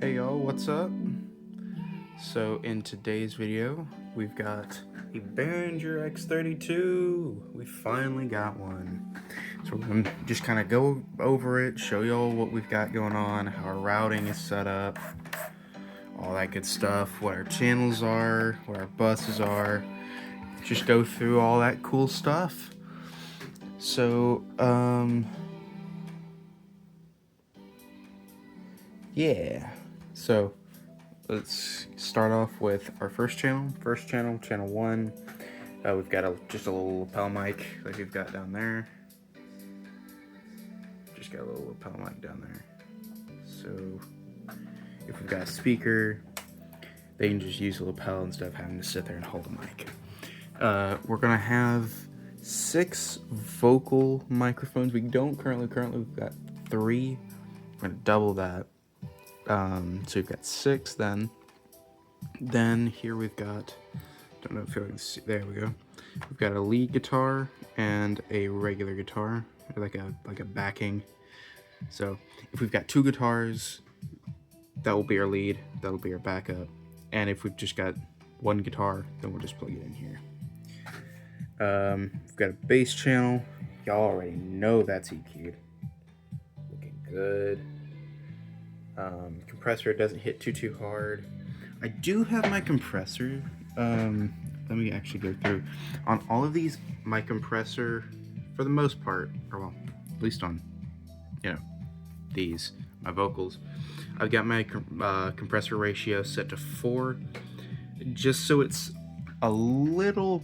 Hey y'all, what's up? So in today's video, we've got a Behringer X32. We finally got one. So we're gonna just kind of go over it, show y'all what we've got going on, how our routing is set up, all that good stuff, what our channels are, what our buses are. Just go through all that cool stuff. So, yeah. So let's start off with our first channel. First channel, channel 1. We've got just a little lapel mic like we've got down there. Just got a little lapel mic down there. So if we've got a speaker, they can just use a lapel instead of having to sit there and hold a mic. We're gonna have 6 vocal microphones. We don't currently we've got 3. We're gonna double that. So we've got 6 then. Then here we've got, don't know if you can see, there we go. We've got a lead guitar and a regular guitar, like a backing. So if we've got 2 guitars, that will be our lead, that'll be our backup. And if we've just got 1 guitar, then we'll just plug it in here. We've got a bass channel. Y'all already know that's EQ'd. Looking good. Compressor doesn't hit too hard. I do have my compressor. Let me actually go through. On all of these, my compressor, for the most part, or well, at least on, these, my vocals, I've got my compressor ratio set to 4, just so it's a little,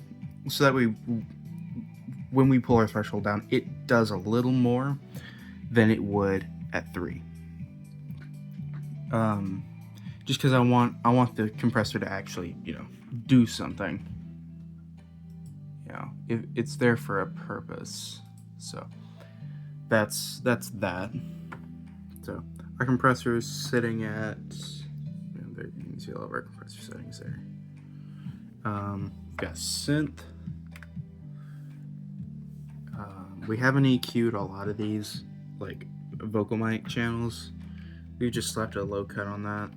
so that when we pull our threshold down, it does a little more than it would at 3. Just because I want the compressor to actually, do something. It's there for a purpose. So that's that. So our compressor is sitting at, there you can see all of our compressor settings there. We've got synth. We haven't EQ'd a lot of these, like vocal mic channels. We just left a low cut on that.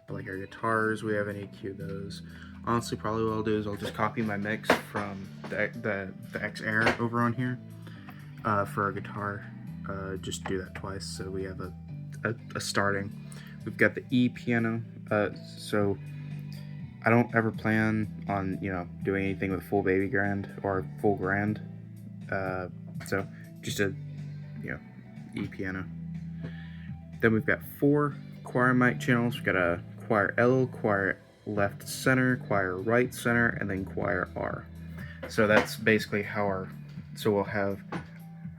Like our guitars, we haven't EQ'd those. Honestly, probably what I'll do is I'll just copy my mix from the X-Air over on here for our guitar. Just do that twice so we have a starting. We've got the E piano. So I don't ever plan on doing anything with full baby grand or full grand. So just a E piano. Then we've got 4 choir mic channels. We've got a choir L, choir left center, choir right center, and then choir R. So that's basically how so we'll have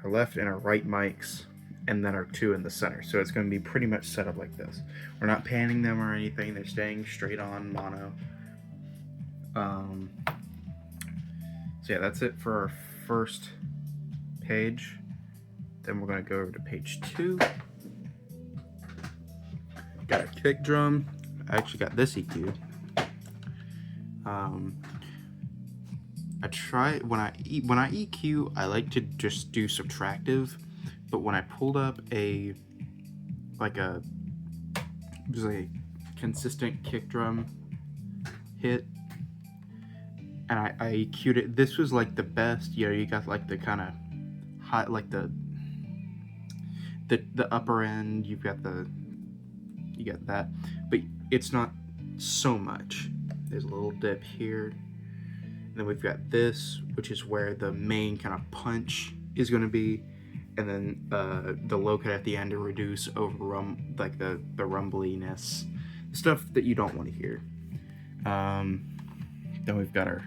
our left and our right mics, and then our 2 in the center. So it's going to be pretty much set up like this. We're not panning them or anything. They're staying straight on mono. So yeah, that's it for our first page. Then we're going to go over to page 2. Got a kick drum. I actually got this EQ. I try when I EQ, I like to just do subtractive, but when I pulled up a consistent kick drum hit, and I EQ'd it, this was like the best. You got like the kind of high, like the upper end. You got that, but it's not so much. There's a little dip here. And then we've got this, which is where the main kind of punch is going to be, and then the low cut at the end to reduce over the rumbliness, the stuff that you don't want to hear. Then we've got our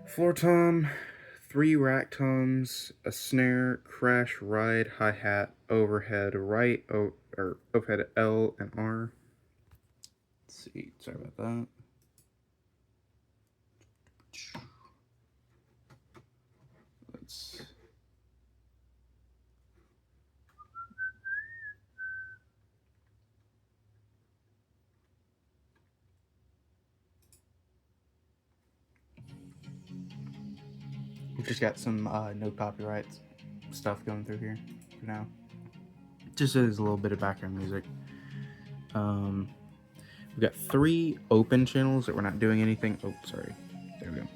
floor tom, 3 rack toms, a snare, crash, ride, hi-hat, overhead right, or overhead L and R. Let's see, sorry about that. We've just got some no copyright stuff going through here for now. just as a little bit of background music. We've got 3 open channels that we're not doing anything. Oh, sorry. There we go.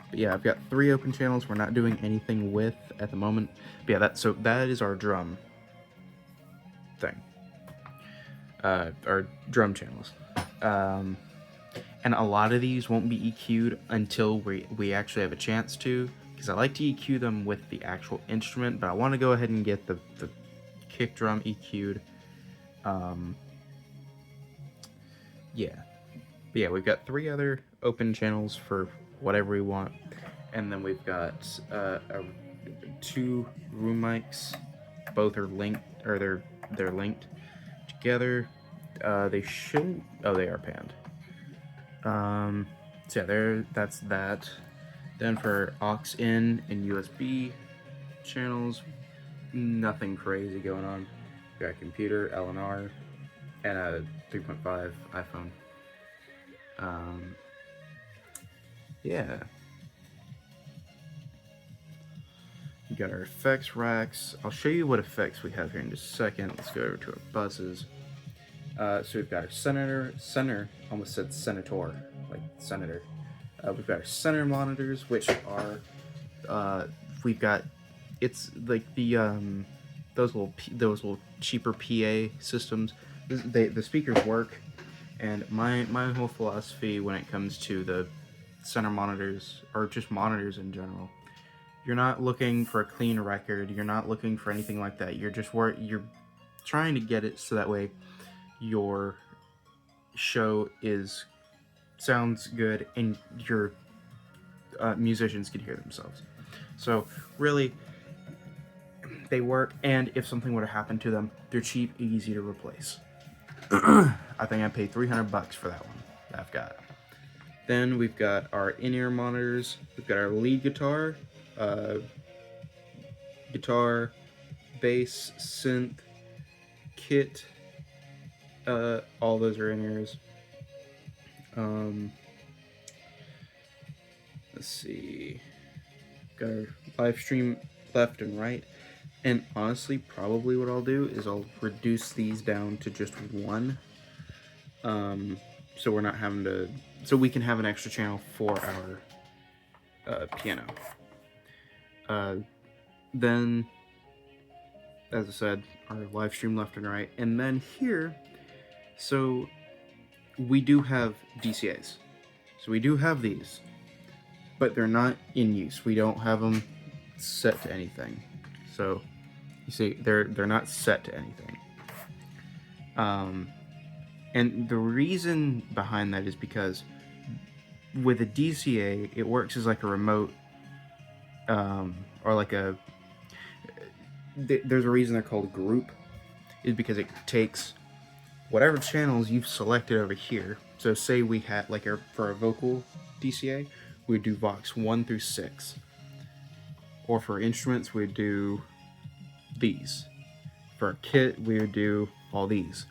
But yeah, I've got 3 open channels we're not doing anything with at the moment. But yeah, that is our drum thing. Our drum channels. And a lot of these won't be EQ'd until we actually have a chance to, because I like to EQ them with the actual instrument, but I want to go ahead and get the kick drum EQ'd. Yeah. But yeah, we've got 3 other open channels for whatever we want, and then we've got 2 room mics. Both are linked, or they're linked together. They shouldn't. Oh, they are panned. So yeah, that's that. Then for aux in and USB channels, nothing crazy going on. We got a computer, LNR, and a 3.5 iPhone. Yeah. We got our effects racks. I'll show you what effects we have here in just a second. Let's go over to our buses. So we've got our center, almost said senator, like senator. We've got our center monitors, which are, we've got, it's like the, those little cheaper PA systems. The speakers work, and my whole philosophy when it comes to the center monitors, or just monitors in general, you're not looking for a clean record, you're not looking for anything like that, you're trying to get it so that way your show sounds good and your musicians can hear themselves. So really, they work, and if something were to happen to them, they're cheap, easy to replace. I think I paid $300 for that one that I've got. Then we've got our in-ear monitors. We've got our lead guitar, bass, synth, kit. All those are in-ears. Let's see. Got our live stream left and right. And honestly, probably what I'll do is I'll reduce these down to just 1. So we're not having to... So we can have an extra channel for our piano. Then, as I said, our live stream left and right. And then here, so we do have DCAs. So we do have these, but they're not in use. We don't have them set to anything. So you see, they're not set to anything. And the reason behind that is because with a DCA, it works as like a remote, or like a... There's a reason they're called a group, is because it takes whatever channels you've selected over here. So say we had, like, for a vocal DCA, we'd do Vox 1 through 6. Or for instruments, we'd do these. For a kit, we would do all these.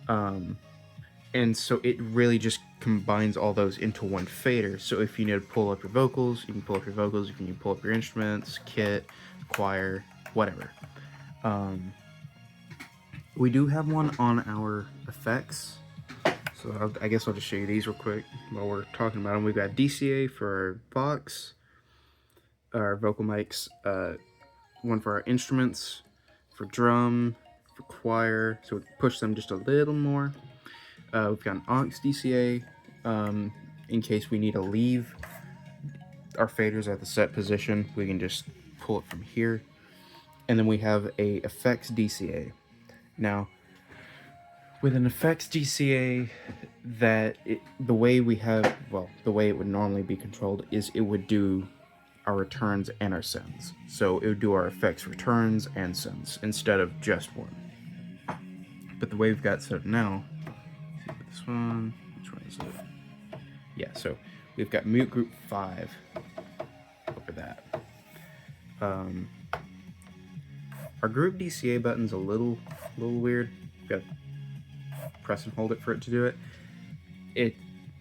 And so it really just combines all those into one fader. So if you need to pull up your vocals, you can pull up your vocals. If you need to pull up your instruments, kit, choir, whatever. We do have one on our effects. So I guess I'll just show you these real quick while we're talking about them. We've got DCA for Vox, our vocal mics, one for our instruments, for drum, for choir, so we push them just a little more. We've got an aux DCA, in case we need to leave our faders at the set position, we can just pull it from here. And then we have a effects DCA. Now, with an effects DCA, the way it would normally be controlled is it would do our returns and our sends. So it would do our effects returns and sends instead of just one. But the way we've got set up now, this one, which one is it? Yeah, so we've got mute group 5 over that. Our group DCA button's a little weird. You've got to press and hold it for it to do it.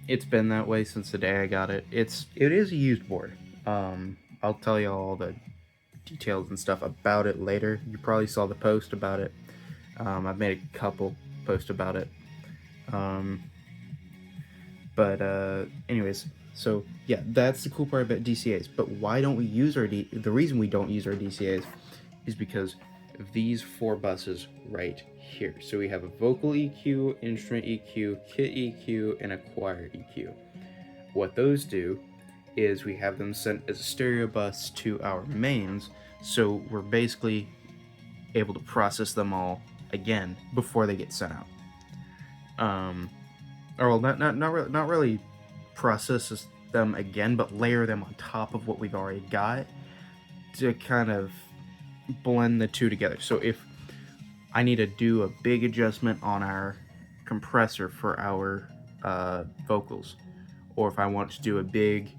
It's been that way since the day I got it. It is a used board. I'll tell you all the details and stuff about it later. You probably saw the post about it. I've made a couple posts about it. Anyways, so yeah, that's the cool part about DCAs. But why don't we use the reason we don't use our DCAs is because of these 4 buses right here. So we have a vocal EQ, instrument EQ, kit EQ, and a choir EQ. What those do is we have them sent as a stereo bus to our mains, so we're basically able to process them all again before they get sent out. Or well, not really process them again, but layer them on top of what we've already got to kind of blend the two together. So if I need to do a big adjustment on our compressor for our vocals, or if I want to do a big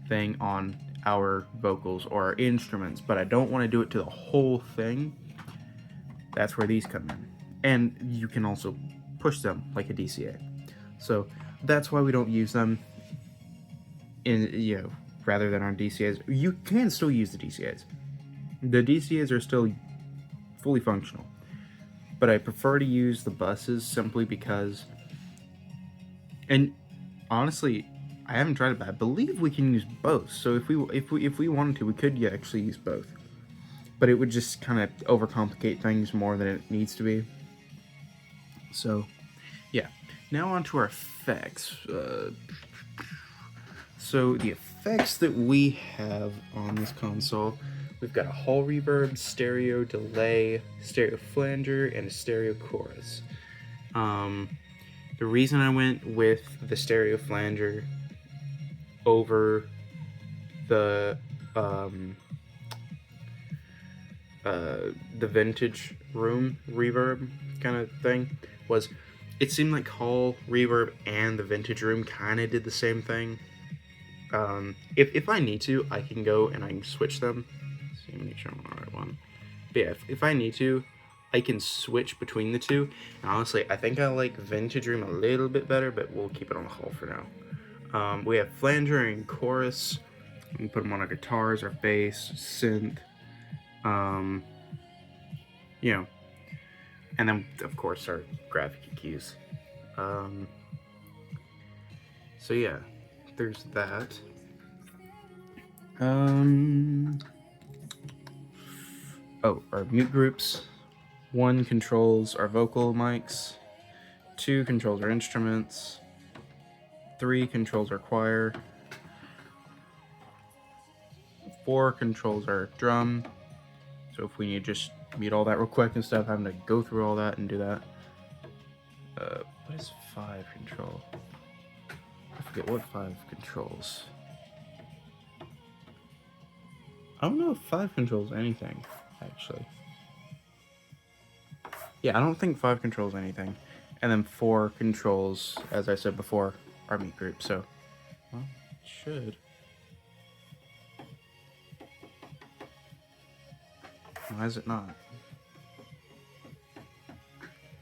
thing on our vocals or our instruments, but I don't want to do it to the whole thing, that's where these come in. And you can also push them like a DCA. So that's why we don't use them in, rather than on DCAs. You can still use the DCAs. The DCAs are still fully functional, but I prefer to use the buses simply because, and honestly, I haven't tried it, but I believe we can use both. So if we wanted to, we could actually use both, but it would just kind of overcomplicate things more than it needs to be. So yeah, now on to our effects. So the effects that we have on this console, we've got a hall reverb, stereo delay, stereo flanger, and a stereo chorus. The reason I went with the stereo flanger over the vintage room reverb kind of thing was it seemed like hall reverb and the vintage room kind of did the same thing. If I need to, I can go and I can switch them. Let's see, make sure I'm on the right one. But yeah, if I need to, I can switch between the two. And honestly, I think I like vintage room a little bit better, but we'll keep it on the hall for now. We have flanger and chorus. We can put them on our guitars, our bass, synth. And then of course our graphic EQs. So yeah, there's that. Our mute groups. 1 controls our vocal mics. 2 controls our instruments. 3 controls our choir. 4 controls our drum. So if we need to just mute all that real quick instead of having to go through all that and do that. What is 5 control? I forget what 5 controls. I don't know if 5 controls anything, actually. Yeah, I don't think 5 controls anything. And then 4 controls, as I said before, our mute group. So, well, it should. Why is it not?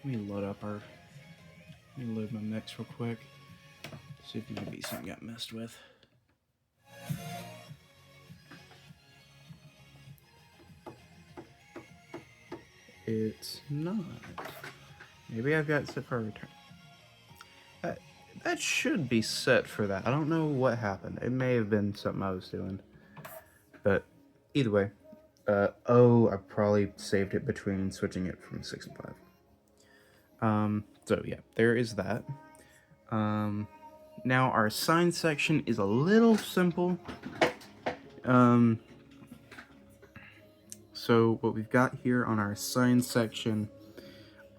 Let me load my mix real quick. See if maybe something got messed with. It's not. Maybe I've got it set for a return. That should be set for that. I don't know what happened. It may have been something I was doing. But either way. I probably saved it between switching it from 6 and 5. So yeah, there is that. Now our assign section is a little simple. So what we've got here on our assign section,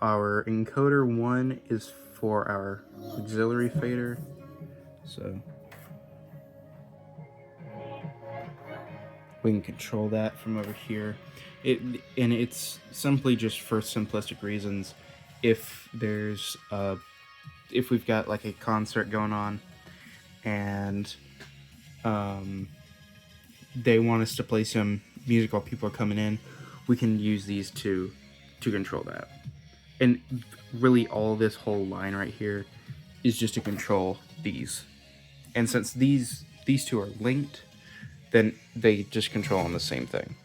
our encoder 1 is for our auxiliary fader. So we can control that from over here. It's simply just for simplistic reasons. If there's if we've got like a concert going on and they want us to play some music while people are coming in, we can use these to control that. And really all this whole line right here is just to control these. And since these two are linked, then they just control on the same thing.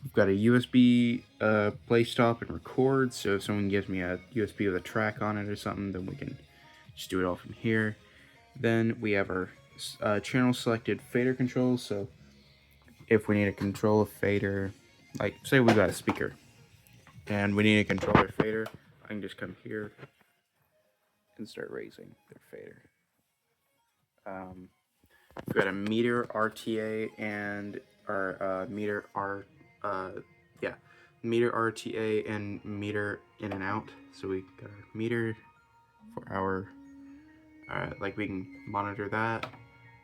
We've got a USB play stop and record, so if someone gives me a USB with a track on it or something, then we can just do it all from here. Then we have our channel selected fader controls, so if we need to control a fader, like say we got a speaker and we need to control their fader, I can just come here and start raising their fader. We've got a meter RTA and our meter RTA and meter in and out. So we got our meter for our like we can monitor that,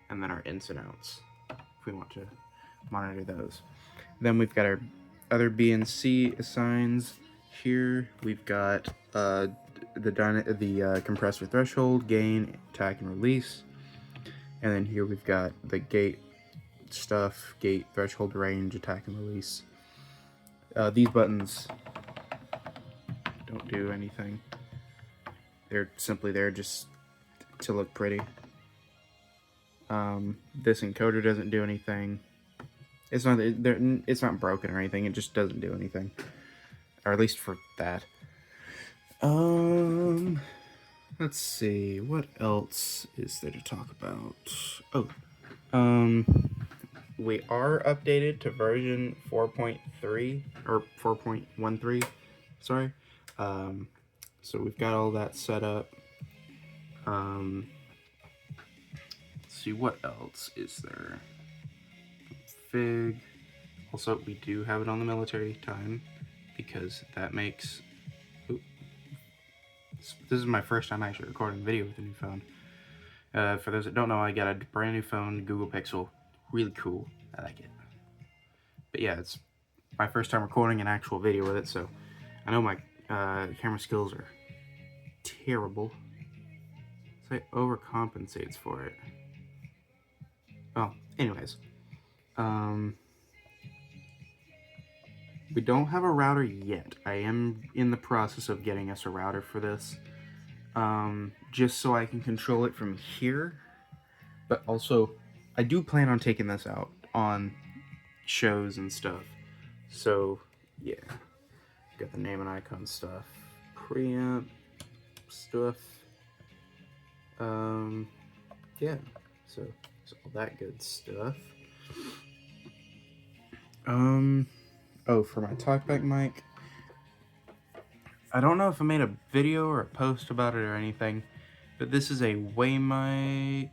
and then our ins and outs if we want to monitor those. Then we've got our other B and C assigns here. We've got the compressor threshold, gain, attack, and release. And then here we've got the gate stuff, gate, threshold, range, attack, and release. These buttons don't do anything. They're simply there just to look pretty. This encoder doesn't do anything. It's not broken or anything. It just doesn't do anything, or at least for that. Let's see, what else is there to talk about? Oh, we are updated to version 4.3 or 4.13. Sorry. So we've got all that set up. Let's see, what else is there? Fig. Also, we do have it on the military time because that makes. This is my first time actually recording video with a new phone. For those that don't know, I got a brand new phone, Google Pixel. Really cool. I like it. But yeah, it's my first time recording an actual video with it, so I know my camera skills are terrible. So it overcompensates for it. Well, anyways. We don't have a router yet. I am in the process of getting us a router for this. Just so I can control it from here. But also, I do plan on taking this out on shows and stuff. So, yeah. Got the name and icon stuff. Preamp stuff. Yeah. So all that good stuff. Oh, for my talkback mic, I don't know if I made a video or a post about it or anything, but this is a Waymic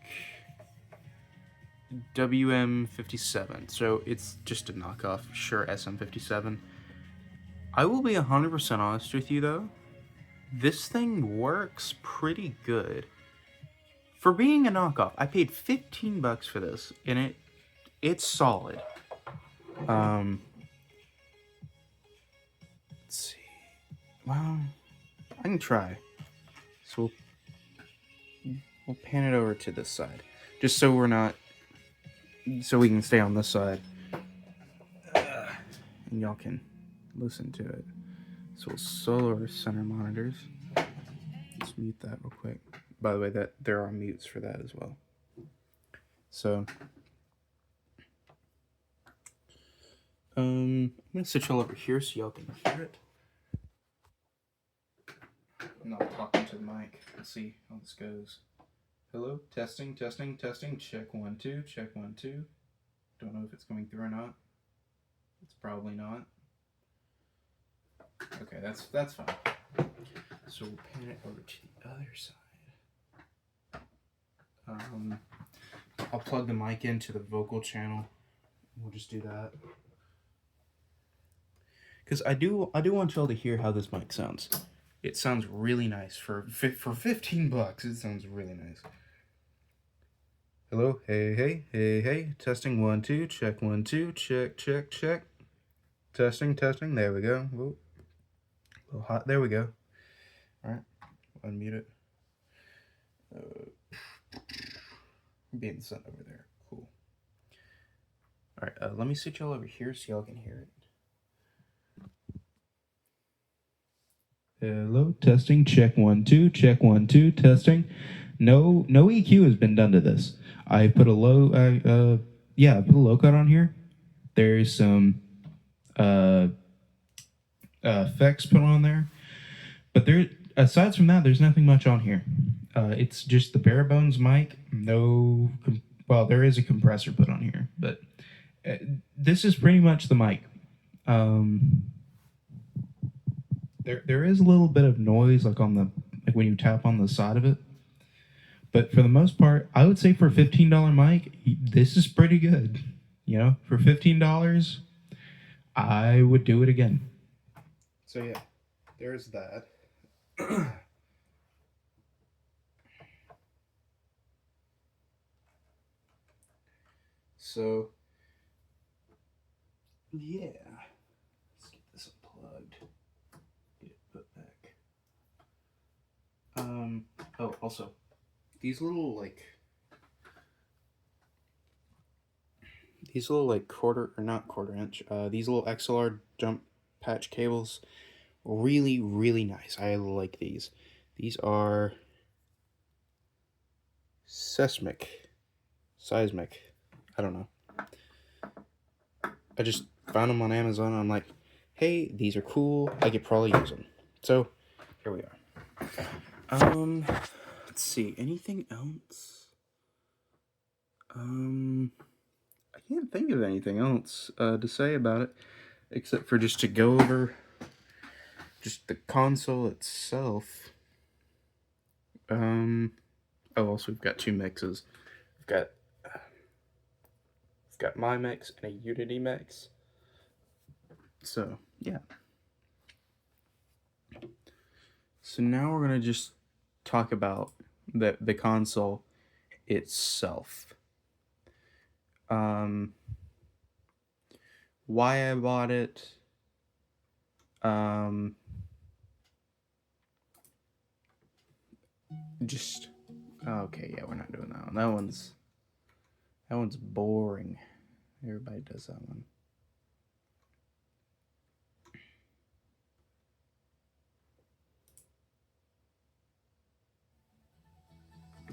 WM57, so it's just a knockoff Shure SM57. I will be 100% honest with you though, this thing works pretty good. For being a knockoff, I paid $15 for this, and it's solid. Let's see. Well, I can try. So we'll pan it over to this side, just so we're not, so we can stay on this side, and y'all can listen to it. So we'll solo our center monitors. Let's mute that real quick. By the way, that there are mutes for that as well. So I'm gonna switch all over here so y'all can hear it. I'm not talking to the mic. Let's see how this goes. Hello, testing, testing, testing. Check 1 2. Check 1 2. Don't know if it's coming through or not. It's probably not. Okay, that's fine. So we'll pan it over to the other side. I'll plug the mic into the vocal channel. We'll just do that. Because I do want y'all to hear how this mic sounds. It sounds really nice for $15. It sounds really nice. Hello, hey, hey, hey, hey. Testing 1 2. Check 1 2. Check, check, check. Testing, testing. There we go. Whoa. A little hot. There we go. All right. Unmute it. Being sent over there. Cool. All right. Let me sit y'all over here so y'all can hear it. Hello, testing, check 1 2, check 1 2, testing. No EQ has been done to this. I put a low, I put a low cut on here. There's some effects put on there. But aside from that, there's nothing much on here. It's just the bare bones mic. Well, there is a compressor put on here, but this is pretty much the mic. There is a little bit of noise, like when you tap on the side of it. But for the most part, I would say for a $15 mic, this is pretty good. You know, for $15, I would do it again. So yeah, there's that. So yeah, let's get this unplugged. Get it put back. Oh, also, these little quarter inch, these little XLR jump patch cables, really, really nice. I like these. These are seismic. I don't know. I just found them on Amazon. And I'm like, hey, these are cool. I could probably use them. So here we are. Let's see. Anything else? I can't think of anything else to say about it, except for just to go over just the console itself. Also we've got two mixes. We've got my mix and a Unity mix. So yeah. So now we're gonna just talk about the console itself. Why I bought it. Okay, yeah, we're not doing that one. That one's boring. Everybody does that one.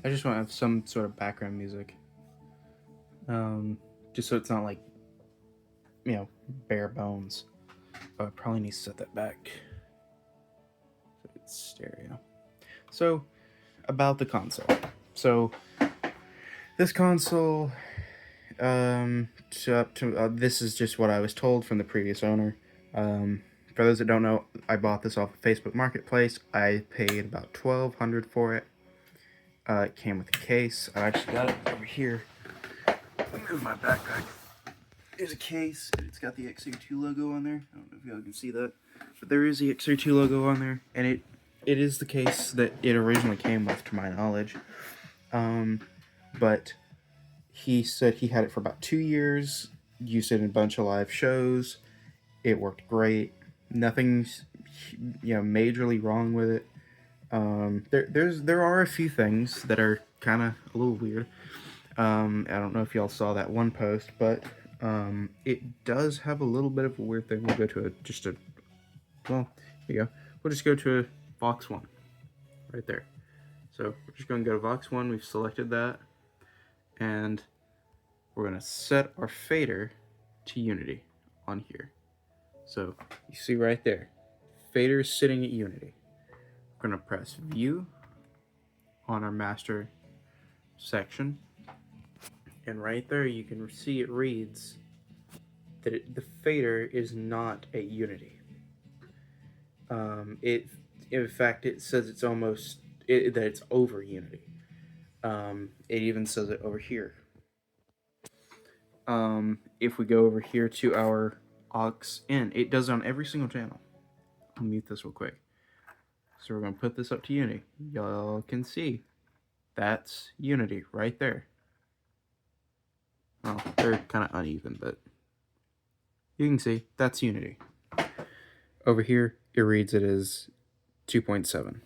I just want to have some sort of background music. Just so it's not like, bare bones. Oh, I probably need to set that back. So it's stereo. So, about the console. So, this console, this is just what I was told from the previous owner. For those that don't know, I bought this off of Facebook Marketplace. I paid about $1,200 for it. It came with a case. I actually got it over here. Let me move my backpack. There's a case. It's got the X32 logo on there. I don't know if y'all can see that, but there is the X32 logo on there, and it is the case that it originally came with, to my knowledge. But he said he had it for about 2 years. Used it in a bunch of live shows. It worked great. Nothing's majorly wrong with it. There are a few things that are kind of a little weird. I don't know if y'all saw that one post, but it does have a little bit of a weird thing. We'll go to here you go. We'll just go to a Vox 1 right there. So we're just going to go to Vox 1. We've selected that, and we're going to set our fader to Unity on here. So you see right there, fader is sitting at Unity. We're going to press View on our master section, and right there you can see it reads that the fader is not at Unity. In fact, it says it's that it's over Unity. It even says it over here. If we go over here to our aux in, it does it on every single channel. I'll mute this real quick. So we're going to put this up to Unity. Y'all can see that's Unity right there. Well, they're kind of uneven, but you can see that's Unity. Over here, it reads it as 2.7.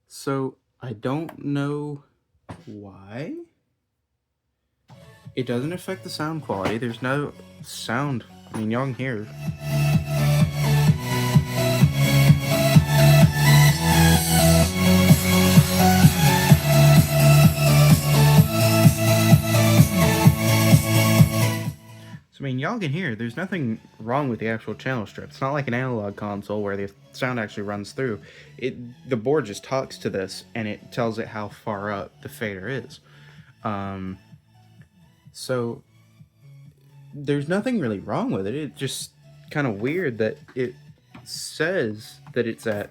So I don't know why. It doesn't affect the sound quality. There's no sound. I mean, y'all can hear. So, I mean, y'all can hear, there's nothing wrong with the actual channel strip. It's not like an analog console where the sound actually runs through. The board just talks to this, and it tells it how far up the fader is. So, there's nothing really wrong with it. It's just kind of weird that it says that it's at,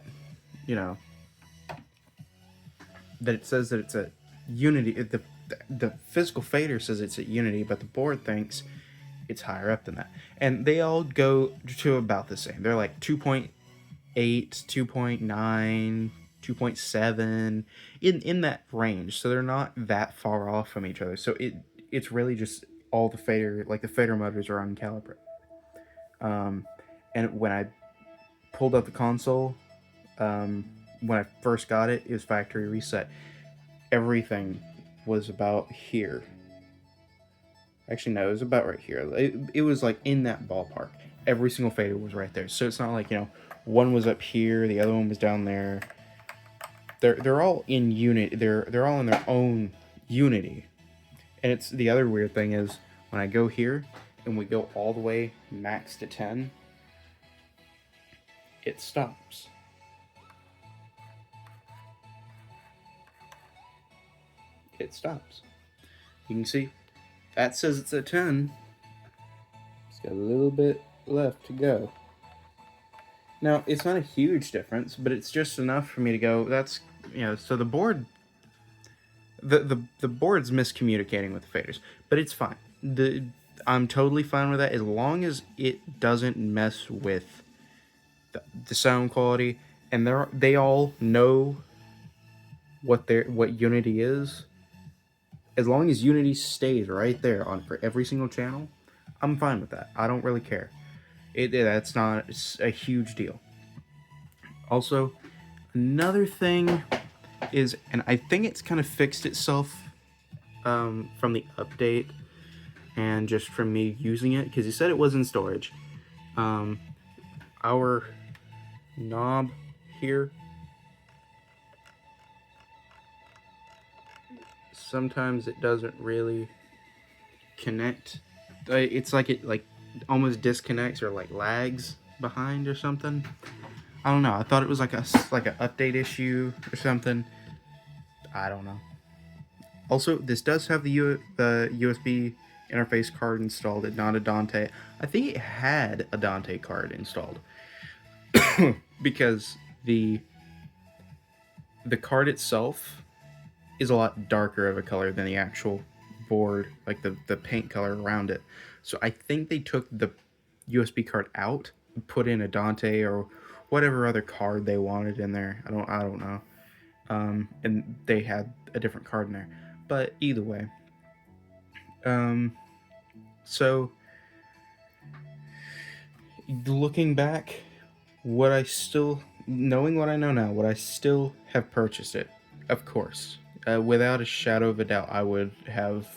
that it says that it's at unity. The physical fader says it's at unity, but the board thinks it's higher up than that. And they all go to about the same. They're like 2.8, 2.9, 2.7 in that range. So they're not that far off from each other. So it's really just all the fader, like the fader motors are uncalibrated. And when I pulled up the console, when I first got it, it was factory reset. Everything was about here. Actually, no, it was about right here. It was like in that ballpark. Every single fader was right there. So it's not like, one was up here, the other one was down there. They're all in unity. They're all in their own unity. And it's the other weird thing is when I go here and we go all the way max to 10, it stops. It stops. You can see that says it's at 10. It's got a little bit left to go. Now, it's not a huge difference, but it's just enough for me to go, that's, so the board, the board's miscommunicating with the faders, but it's fine. I'm totally fine with that as long as it doesn't mess with the sound quality, and they all know what Unity is. As long as Unity stays right there for every single channel, I'm fine with that. I don't really care. That's not a huge deal. Also, another thing is, and I think it's kind of fixed itself from the update and just from me using it, because he said it was in storage. Our knob here, sometimes it doesn't really connect. It's like it almost disconnects or lags behind or something. I don't know. I thought it was like an update issue or something. I don't know. Also, this does have the USB interface card installed, not a Dante. I think it had a Dante card installed because the card itself is a lot darker of a color than the actual board, like the paint color around it. So I think they took the USB card out, put in a Dante or whatever other card they wanted in there. I don't know. And they had a different card in there. But either way. So looking back, knowing what I know now, would I still have purchased it? Of course. Without a shadow of a doubt, I would have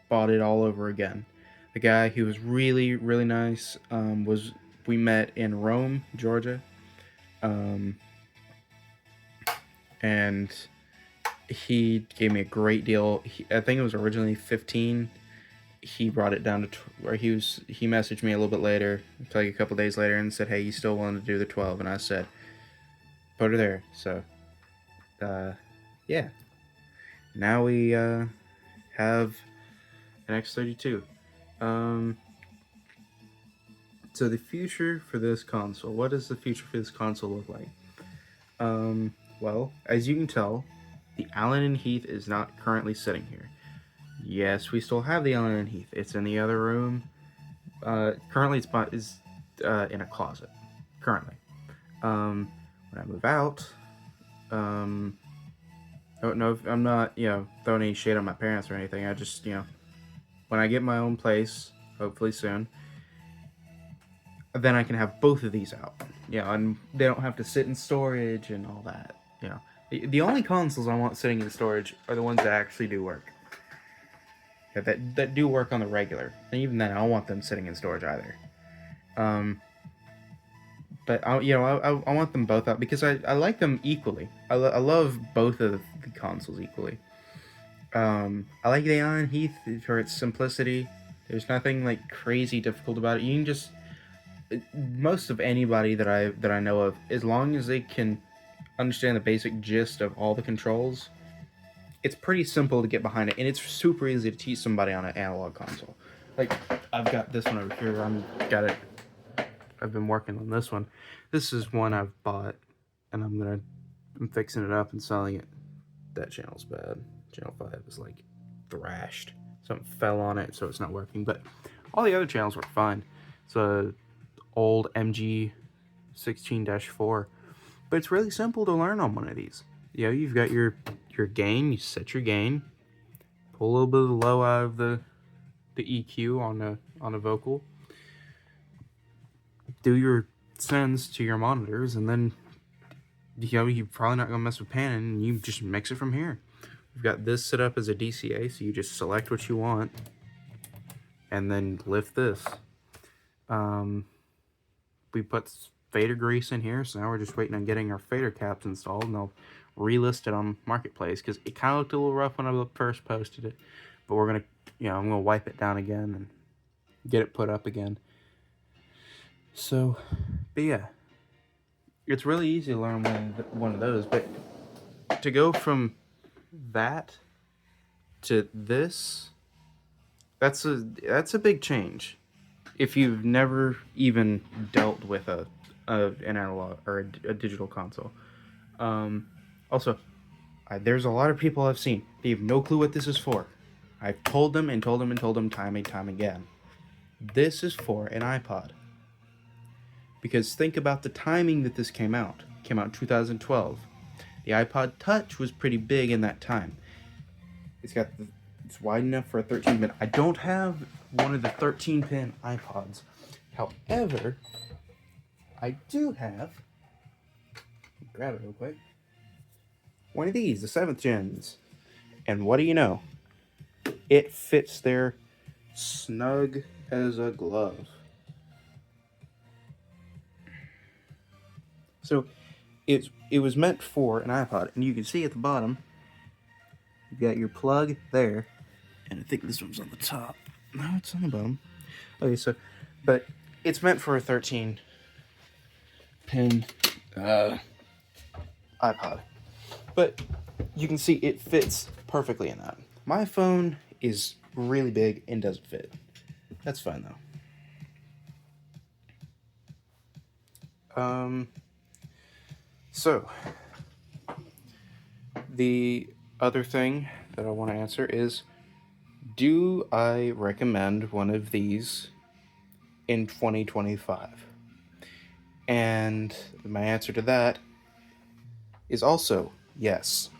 bought it all over again. The guy, he was really, really nice. We met in Rome, Georgia. And he gave me a great deal. I think it was originally 15. He brought it down to where he messaged me a little bit later, like a couple days later, and said, "Hey, you still wanted to do the 12?" And I said, "Put her there." So, yeah. Now we have an X32. So the future for this console. What does the future for this console look like? Well, as you can tell, the Allen & Heath is not currently sitting here. Yes, we still have the Allen & Heath. It's in the other room. Currently, it's in a closet. Currently. When I move out, no, I'm not, throwing any shade on my parents or anything. I just, when I get my own place, hopefully soon, then I can have both of these out. And they don't have to sit in storage and all that. The only consoles I want sitting in storage are the ones that actually do work. That do work on the regular. And even then, I don't want them sitting in storage either. But I want them both out because I like them equally. I love both of the consoles equally. I like the Allen Heath for its simplicity. There's nothing like crazy difficult about it. You can just most of anybody that I know of, as long as they can understand the basic gist of all the controls, it's pretty simple to get behind it, and it's super easy to teach somebody on an analog console. Like I've got this one over here. I've been working on this one. This is one I've bought, and I'm fixing it up and selling it. That channel's bad. Channel 5 is like thrashed. Something fell on it, so it's not working. But all the other channels work fine. It's a old MG 16-4. But it's really simple to learn on one of these. You know, you've got your gain. You set your gain. Pull a little bit of the low out of the EQ on a vocal. Do your sends to your monitors, and then you're probably not gonna mess with panning, and you just mix it from here. We've got this set up as a DCA, so you just select what you want and then lift this. We put fader grease in here, so now we're just waiting on getting our fader caps installed, and I'll relist it on Marketplace, because it kind of looked a little rough when I first posted it, but we're gonna, I'm gonna wipe it down again and get it put up again. So, but yeah, it's really easy to learn one of those, but to go from that to this, that's a big change if you've never even dealt with an analog or a digital console. Also, there's a lot of people I've seen, they have no clue what this is for. I've told them time and time again, this is for an iPod. Because think about the timing that this came out. It came out in 2012. The iPod Touch was pretty big in that time. It's wide enough for a 13-pin. I don't have one of the 13-pin iPods. However, I do have, grab it real quick, one of these, the 7th gens. And what do you know? It fits there snug as a glove. So it was meant for an iPod, and you can see at the bottom, you've got your plug there, and I think this one's on the top. No, it's on the bottom. Okay, so, but it's meant for a 13-pin iPod. But you can see it fits perfectly in that. My phone is really big and doesn't fit. That's fine though. So, the other thing that I want to answer is, do I recommend one of these in 2025? And my answer to that is also yes.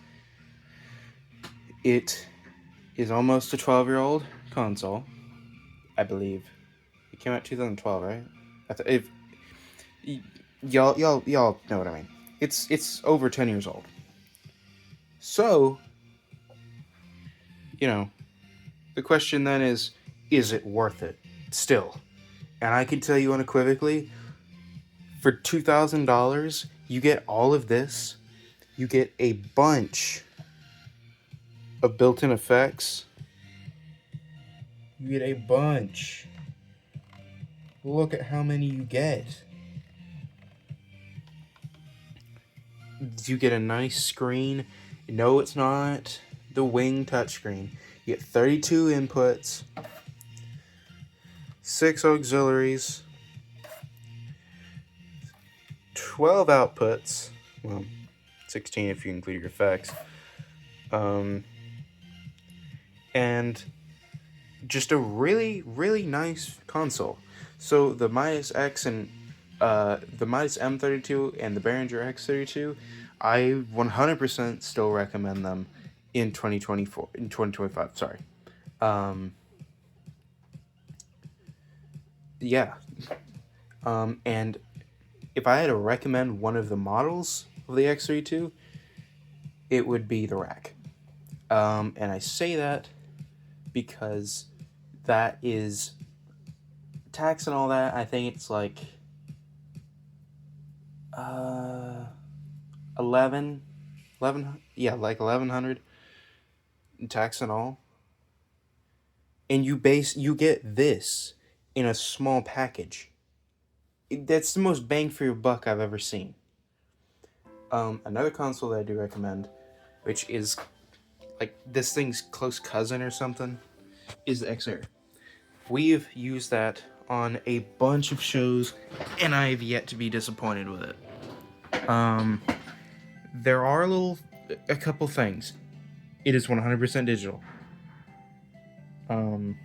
It is almost a 12-year-old console, I believe. It came out 2012, right? If y'all know what I mean. It's over 10 years old. So, the question then is it worth it still? And I can tell you unequivocally, for $2,000, you get all of this. You get a bunch of built-in effects. You get a bunch. Look at how many you get. You get a nice screen. No, it's not the Wing touchscreen. You get 32 inputs, 6 auxiliaries, 12 outputs. Well, 16 if you include your effects. And just a really, really nice console. So the Midas X and the Midas M32 and the Behringer X32, I 100% still recommend them in 2025, sorry. Yeah. And if I had to recommend one of the models of the X32, it would be the rack. And I say that because that is tax and all that. I think it's like 1100 tax and all. and you get this in a small package. That's the most bang for your buck I've ever seen. Another console that I do recommend, which is like this thing's close cousin or something, is the X-Air. We've used that on a bunch of shows, and I have yet to be disappointed with it. There are a couple things. It is 100% digital. And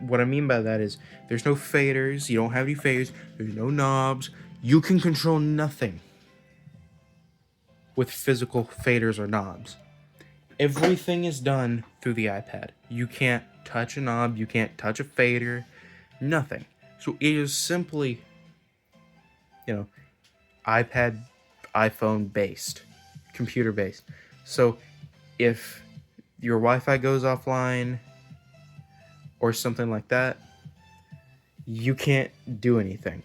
what I mean by that is there's no faders. You don't have any faders. There's no knobs. You can control nothing with physical faders or knobs. Everything is done through the iPad. You can't touch a knob. You can't touch a fader. Nothing. So it is simply, iPad, iPhone based, computer based. So if your Wi-Fi goes offline or something like that, you can't do anything.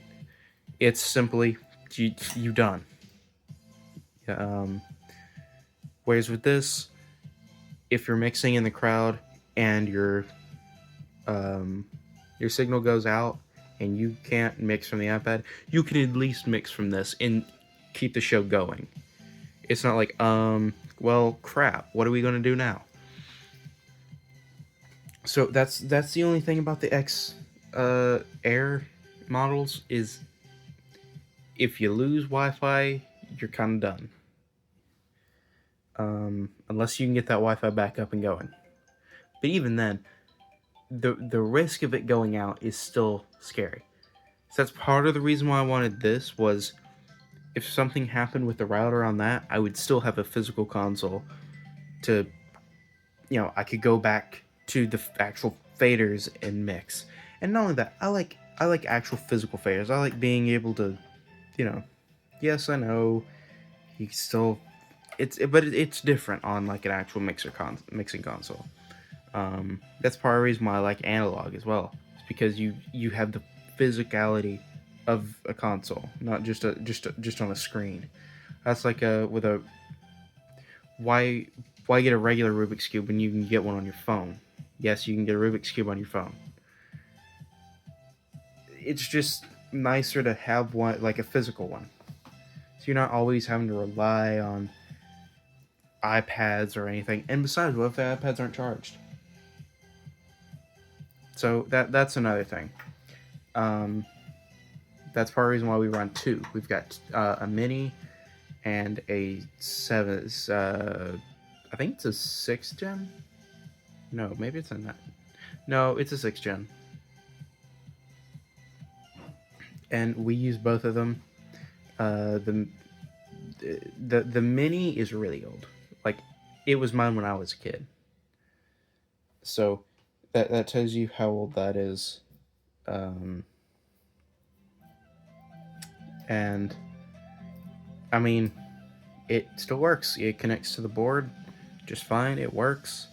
It's simply you done. Whereas with this, if you're mixing in the crowd and your signal goes out and you can't mix from the iPad, you can at least mix from this and keep the show going. It's not like, well, crap, what are we going to do now? So that's the only thing about the X Air models is if you lose Wi-Fi, you're kind of done. Unless you can get that Wi-Fi back up and going. But even then, the risk of it going out is still scary. So that's part of the reason why I wanted this was if something happened with the router on that, I would still have a physical console to, I could go back to the actual faders and mix. And not only that, I like actual physical faders. I like being able to, yes, I know you can still, but it's different on like an actual mixing console. That's part of the reason why I like analog as well. It's because you have the physicality of a console, not just on a screen. That's like why get a regular Rubik's Cube when you can get one on your phone? Yes, you can get a Rubik's Cube on your phone. It's just nicer to have one, like a physical one. So you're not always having to rely on iPads or anything. And besides, what if the iPads aren't charged? So that's another thing. That's part of the reason why we run two. We've got a mini and a 7. I think it's a 6th gen. No, maybe it's a 9. No, it's a 6th gen. And we use both of them. The mini is really old. Like, it was mine when I was a kid. So that tells you how old that is. And I mean, it still works. It connects to the board just fine. It works.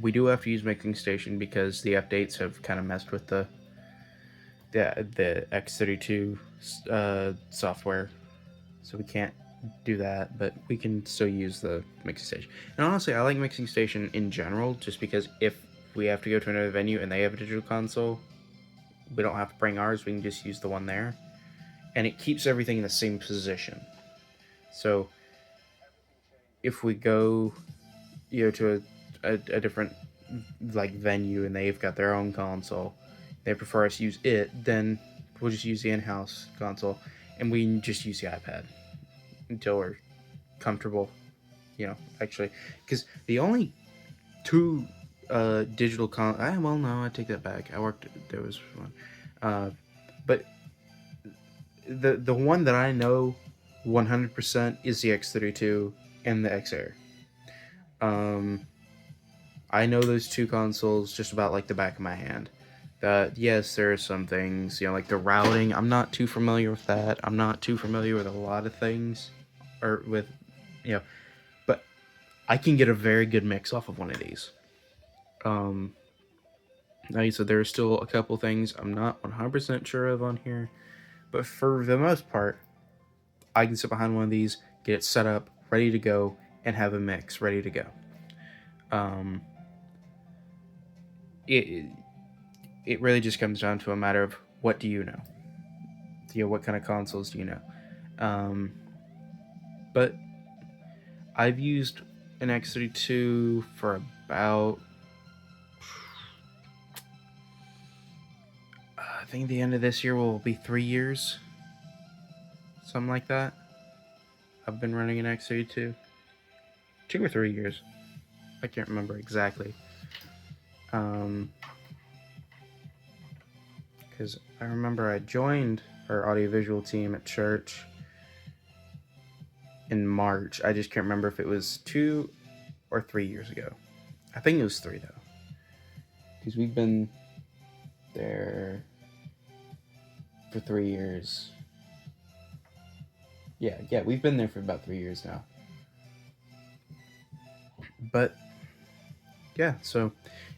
We do have to use Mixing Station because the updates have kind of messed with the X32 software, so we can't do that, but we can still use the Mixing Station. And honestly, I like Mixing Station in general, just because if we have to go to another venue and they have a digital console, we don't have to bring ours, we can just use the one there. And it keeps everything in the same position. So if we go, to a different like venue and they've got their own console, they prefer us to use it, then we'll just use the in-house console and we can just use the iPad until we're comfortable, actually, because the only two digital well, no, I take that back. There was one, but the one that I know 100% is the X32 and the X-Air. I know those two consoles just about like the back of my hand. Yes, there are some things, like the routing. I'm not too familiar with that. I'm not too familiar with a lot of things, or with, but I can get a very good mix off of one of these. Like I said, there are still a couple things I'm not 100% sure of on here, but for the most part, I can sit behind one of these, get it set up, ready to go, and have a mix ready to go. it really just comes down to a matter of what do you know. What kind of consoles do you know? But I've used an X32 for about, I think the end of this year will be 3 years, something like that. I've been running an X32, 2 or 3 years. I can't remember exactly. Because I remember I joined our audiovisual team at church in March. I just can't remember if it was 2 or 3 years ago. I think it was 3 though, because we've been there for 3 years. Yeah, we've been there for about 3 years now. But yeah, so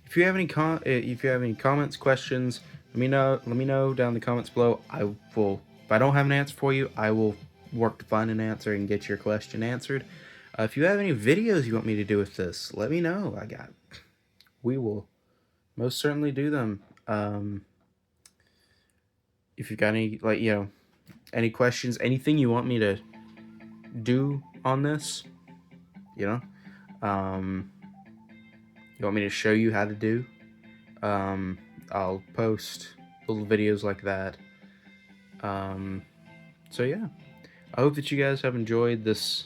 if you have any comments, questions, let me know down in the comments below. I will, if I don't have an answer for you, I will work to find an answer and get your question answered. If you have any videos you want me to do with this, let me know. We will most certainly do them. If you've got any, any questions, anything you want me to do on this, you want me to show you how to do, I'll post little videos like that. So yeah, I hope that you guys have enjoyed this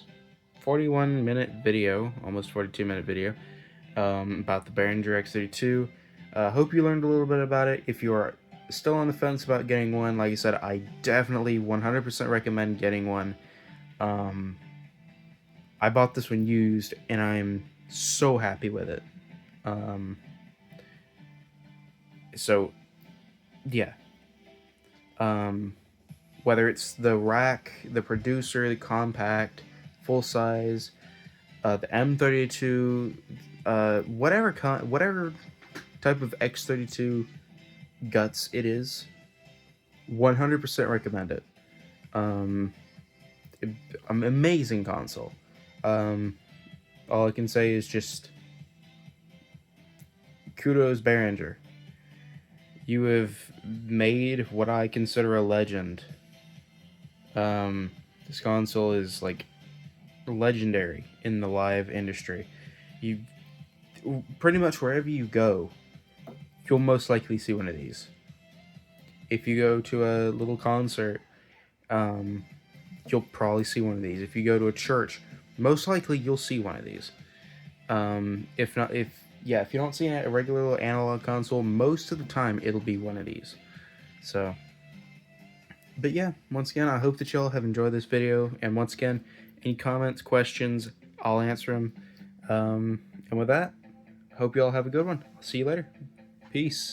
41-minute video, almost 42-minute video, about the Behringer X32. Hope you learned a little bit about it. If you are still on the fence about getting one, like I said, I definitely 100% recommend getting one. I bought this one used, and I'm so happy with it. So yeah, whether it's the rack, the producer, the compact, full size, the M32, whatever type of X32 guts it is, 100% recommend it. Amazing console. All I can say is just kudos, Behringer. You have made what I consider a legend. This console is like legendary in the live industry. You pretty much wherever you go, you'll most likely see one of these. If you go to a little concert, you'll probably see one of these. If you go to a church, most likely you'll see one of these. If you don't see a regular little analog console, most of the time it'll be one of these. So, but yeah, once again, I hope that y'all have enjoyed this video. And once again, any comments, questions, I'll answer them. And with that, I hope y'all have a good one. I'll see you later. Peace.